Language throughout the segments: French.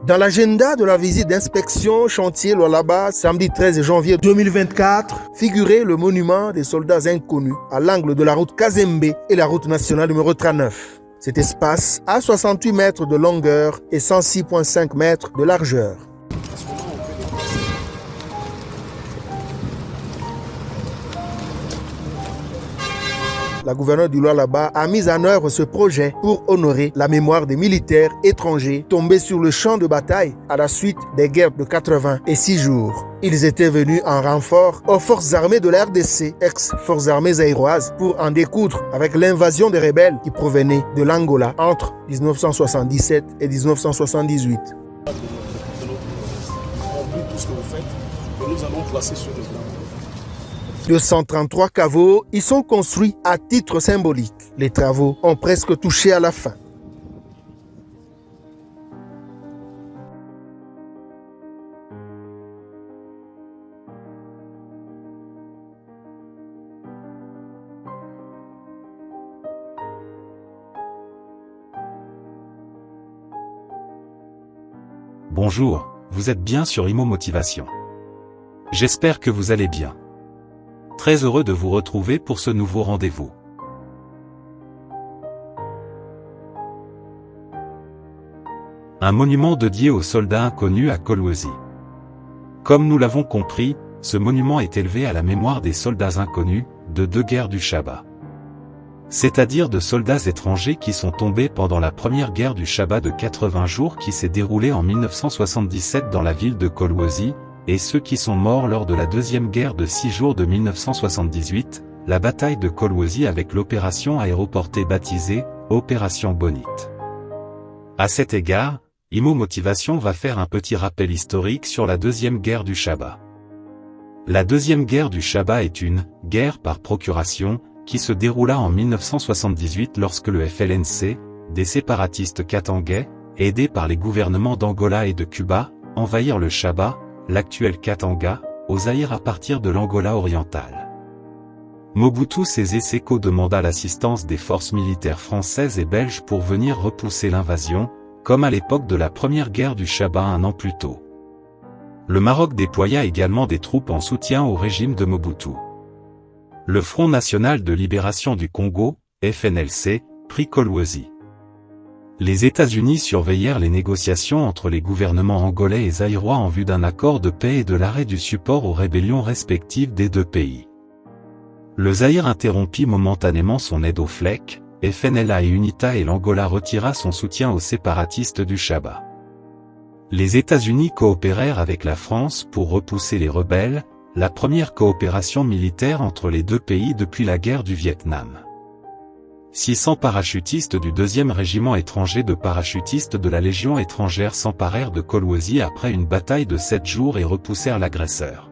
Dans l'agenda de la visite d'inspection chantier Lualaba, samedi 13 janvier 2024, figurait le monument des soldats inconnus à l'angle de la route Kazembe et la route nationale numéro 39. Cet espace a 68 mètres de longueur et 106,5 mètres de largeur. La gouverneure du Lualaba a mis en œuvre ce projet pour honorer la mémoire des militaires étrangers tombés sur le champ de bataille à la suite des guerres de 86 jours. Ils étaient venus en renfort aux forces armées de la RDC, ex-forces armées zaïroises, pour en découdre avec l'invasion des rebelles qui provenaient de l'Angola entre 1977 et 1978. Nous allons placer sur le plan. 233 caveaux y sont construits à titre symbolique. Les travaux ont presque touché à la fin. Bonjour, vous êtes bien sur Imo Motivation. J'espère que vous allez bien. Très heureux de vous retrouver pour ce nouveau rendez-vous. Un monument dédié aux soldats inconnus à Kolwezi. Comme nous l'avons compris, ce monument est élevé à la mémoire des soldats inconnus de deux guerres du Shaba. C'est-à-dire de soldats étrangers qui sont tombés pendant la première guerre du Shaba de 80 jours qui s'est déroulée en 1977 dans la ville de Kolwezi, et ceux qui sont morts lors de la deuxième guerre de 6 jours de 1978, la bataille de Kolwezi avec l'opération aéroportée baptisée Opération Bonite. À cet égard, Imo Motivation va faire un petit rappel historique sur la deuxième guerre du Shaba. La deuxième guerre du Shaba est une guerre par procuration qui se déroula en 1978 lorsque le FLNC, des séparatistes katangais, aidés par les gouvernements d'Angola et de Cuba, envahirent le Shaba, l'actuel Katanga, au Zaïre à partir de l'Angola orientale. Mobutu Sese Seko demanda l'assistance des forces militaires françaises et belges pour venir repousser l'invasion, comme à l'époque de la première guerre du Shaba un an plus tôt. Le Maroc déploya également des troupes en soutien au régime de Mobutu. Le Front National de Libération du Congo, FNLC, prit Kolwezi. Les États-Unis surveillèrent les négociations entre les gouvernements angolais et zaïrois en vue d'un accord de paix et de l'arrêt du support aux rébellions respectives des deux pays. Le Zaïre interrompit momentanément son aide aux FLEC, FNLA et UNITA et l'Angola retira son soutien aux séparatistes du Shaba. Les États-Unis coopérèrent avec la France pour repousser les rebelles, la première coopération militaire entre les deux pays depuis la guerre du Vietnam. 600 parachutistes du 2e régiment étranger de parachutistes de la Légion étrangère s'emparèrent de Kolwezi après une bataille de 7 jours et repoussèrent l'agresseur.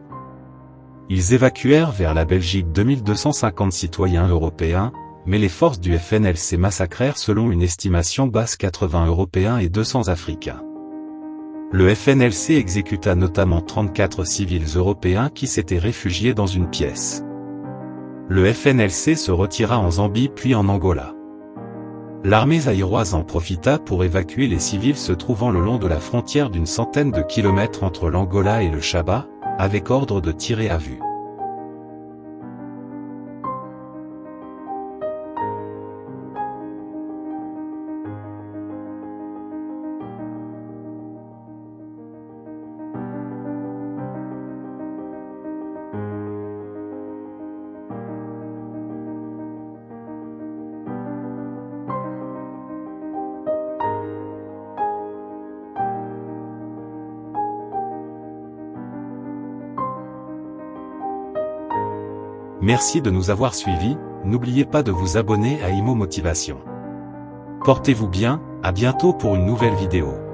Ils évacuèrent vers la Belgique 2250 citoyens européens, mais les forces du FNLC massacrèrent selon une estimation basse 80 Européens et 200 Africains. Le FNLC exécuta notamment 34 civils européens qui s'étaient réfugiés dans une pièce. Le FNLC se retira en Zambie puis en Angola. L'armée zaïroise en profita pour évacuer les civils se trouvant le long de la frontière d'une centaine de kilomètres entre l'Angola et le Shaba, avec ordre de tirer à vue. Merci de nous avoir suivis, n'oubliez pas de vous abonner à Imo Motivation. Portez-vous bien, à bientôt pour une nouvelle vidéo.